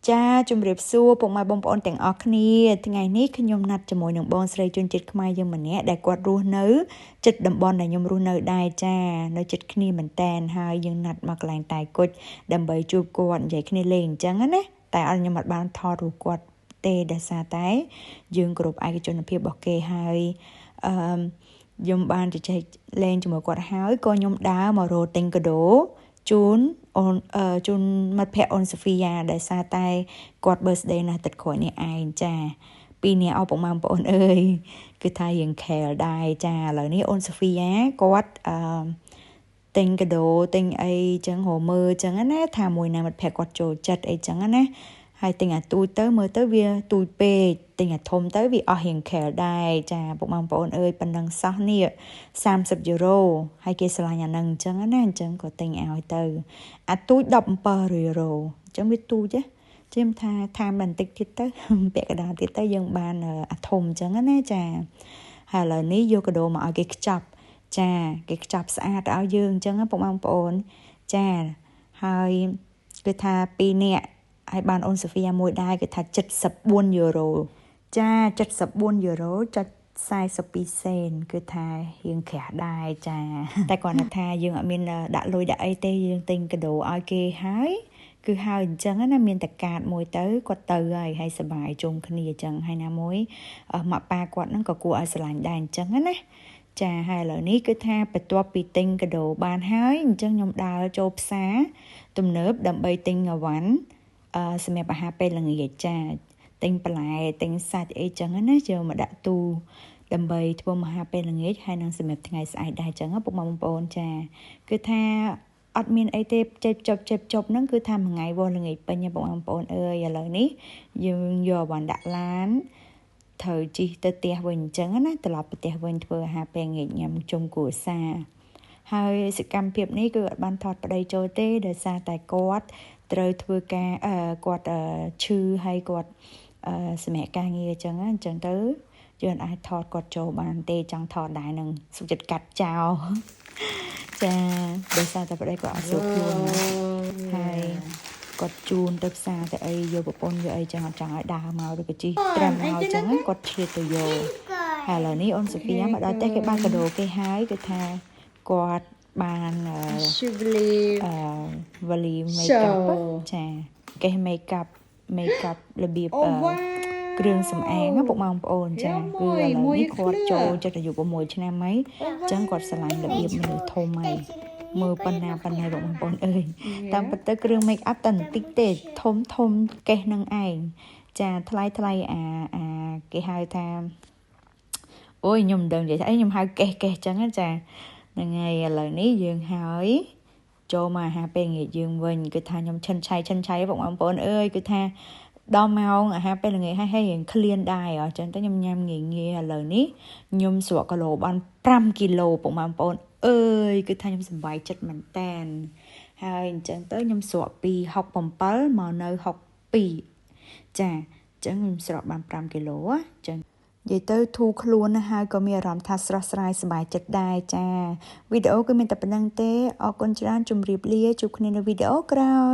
ចាជំរាបសួរពុកម៉ែបងប្អូនទាំងអស់គ្នាថ្ងៃនេះខ្ញុំណាត់ជាមួយនឹងបងស្រីជនជាតិខ្មែរយើងម្នាក់ដែលគាត់រស់នៅជិតតំបន់ដែលខ្ញុំរស់នៅដែរចានៅជិតគ្នាមែនតែនហើយយើងណាត់មកកន្លែងតែគុជដើម្បីជួបគាត់និយាយគ្នាលេងអញ្ចឹងណាតែអត់ខ្ញុំអត់បានថតរូបគាត់ទេដោយសារតែយើងគ្រប់ឯកជនភាពរបស់គេហើយខ្ញុំបានជជែកលេងជាមួយគាត់ហើយក៏ខ្ញុំដើរមករកទិញកាដូជូនអូនជូនមិត្តភក្តិអូនសូហ្វីយ៉ាដែលសារតែគាត់ birthday ណាទឹកក្រោយនេះឯងចាពីរនាក់អពុកម៉ែបងប្អូនអើយគឺថារៀងខែលដែរចាឥឡូវនេះអូនសូហ្វីយ៉ាគាត់ទិញកាដូទិញអីចឹងរមើចឹងណាថាមួយណាមិត្តភក្តិគាត់ចូលចិត្តអីចឹងណាហើយទិញអាទូចទៅមើលទៅវាទូចពេកទិញអាធំទៅវាអស់រៀងខែលដែរចាពុកម៉ែបងប្អូនអើយប៉ុណ្ណឹងសោះនេះ30 យូរ៉ូហើយគេឆ្លាញ់អាហ្នឹងអញ្ចឹងណាអញ្ចឹងក៏ទិញឲ្យទៅអាទូច17 យូរ៉ូអញ្ចឹងវាទូចចាំថាបន្តិចទៀតទៅពាក់កណ្ដាលទៀតទៅយើងបានអាធំអញ្ចឹងណាចាហើយឥឡូវនេះយកកាដូមកឲ្យគេខ្ចប់ចាគេខ្ចប់ស្អាតឲ្យយើងអញ្ចឹងពុកម៉ែបងប្អូនចាហើយគឺថា2នាក់ហើយបានអូនសូហ្វីយ៉ាមួយដែរគឺថា74 យូរ៉ូចា74 យូរ៉ូចុច42 សេនគឺថារៀងក្រាស់ដែរចាតែគាត់ថាយើងអត់មានដាក់លុយដាក់អីទេយើងទិញកាដូឲ្យគេហើយគឺហើយអញ្ចឹងណាមានតែកាតមួយទៅគាត់ទៅហើយសប្បាយជុំគ្នាអញ្ចឹងហើយណាមួយម៉ាក់ប៉ាគាត់ហ្នឹងក៏គួរឲ្យស្រឡាញ់ដែរអញ្ចឹងណាចាហើយឥឡូវនេះគឺថាបន្ទាប់ពីទិញកាដូបានហើយអញ្ចឹងខ្ញុំដើរចូលផ្សារទំនើបដើម្បីទិញអវ៉ាន់សម្រាប់អាហារពេលល្ងាចចាទិញបន្លែទិញសាច់អីចឹងណាយកមកដាក់ទូដើម្បីធ្វើអាហារពេលល្ងាចហើយនឹងសម្រាប់ថ្ងៃស្អែកដែរចឹងពុកម៉ែបងប្អូនចាគឺថាអត់មានអីទេចេបចប់ហ្នឹងគឺថាមួយថ្ងៃវោល្ងាចពេញបងប្អូនអើយឥឡូវនេះយើងយកអវ៉ាន់ដាក់ឡានត្រូវជិះទៅផ្ទះវិញអញ្ចឹងណាត្រឡប់ទៅផ្ទះវិញធ្វើអាហារពេលល្ងាចញ៉ាំជុំគ្រួសារហើយសកម្មភាពនេះគឺអត់បានថតប្តីចូលទេដោយសារតែគាត់ត្រូវធ្វើការគាត់ឈឺហើយគាត់សម្រាប់ការងារអញ្ចឹងទៅយើងអាចថតគាត់ចូលបានទេចង់ថតដែរនឹងសុខចិត្តកាត់ចោលចាដោយសារតែប្តីគាត់អត់ស្រួលខ្លួនហើយគាត់ជូនទៅផ្សារទៅអីយកប្រពន្ធយកអីចឹងអត់ចង់ឲ្យដើរមកឬក៏ជិះត្រាំមកចឹងគាត់ឆ្លៀតទៅយកហើយឥឡូវនេះអូនសូហ្វីយ៉ាមកដល់ផ្ទះគេបានកាដូគេហើយគឺថាគាត់បានVali makeup ចាគេ makeup របៀបគ្រឿងសម្អាងពុកម៉ែបងប្អូនចាគឺឥឡូវនេះគាត់ចូលចិត្តអាយុ6 ឆ្នាំហើយអញ្ចឹងគាត់ឆ្លាញ់របៀបមនុស្សធំហើយមើលប៉ុណ្ណាបងប្អូនអើយតាមពិតទៅគ្រឿង make up តែបន្តិចទេធំកេះនឹងឯងចាថ្លៃអាគេហៅថាអូយខ្ញុំមិនដឹងនិយាយថាអីខ្ញុំហៅកេះអញ្ចឹងចាហ្នឹងហើយឥឡូវនេះយើងហើយចូលមកអាហារពេលល្ងាចយើងវិញគឺថាខ្ញុំឈិនឆៃបងប្អូនអើយគឺថាដល់ម៉ោងអាហារពេលល្ងាចហើយរៀងឃ្លានដែរអញ្ចឹងទៅខ្ញុំញ៉ាំងាយឥឡូវនេះខ្ញុំស្រកគីឡូបាន5 គីឡូបងប្អូនអើយគឺថាខ្ញុំសប្បាយចិត្តមែនតែនហើយអញ្ចឹងទៅខ្ញុំស្រកពី67មកនៅ62ចាអញ្ចឹងខ្ញុំស្រកបាន5 គីឡូអញ្ចឹងនិយាយទៅធូរខ្លួនណាហើយក៏មានអារម្មណ៍ថាស្រស់ស្រាយសប្បាយចិត្តដែរចាវីដេអូគឺមានតែប៉ុណ្្នឹងទេអរគុណច្រើនជម្រាបលាជួបគ្នានៅវីដេអូក្រោយ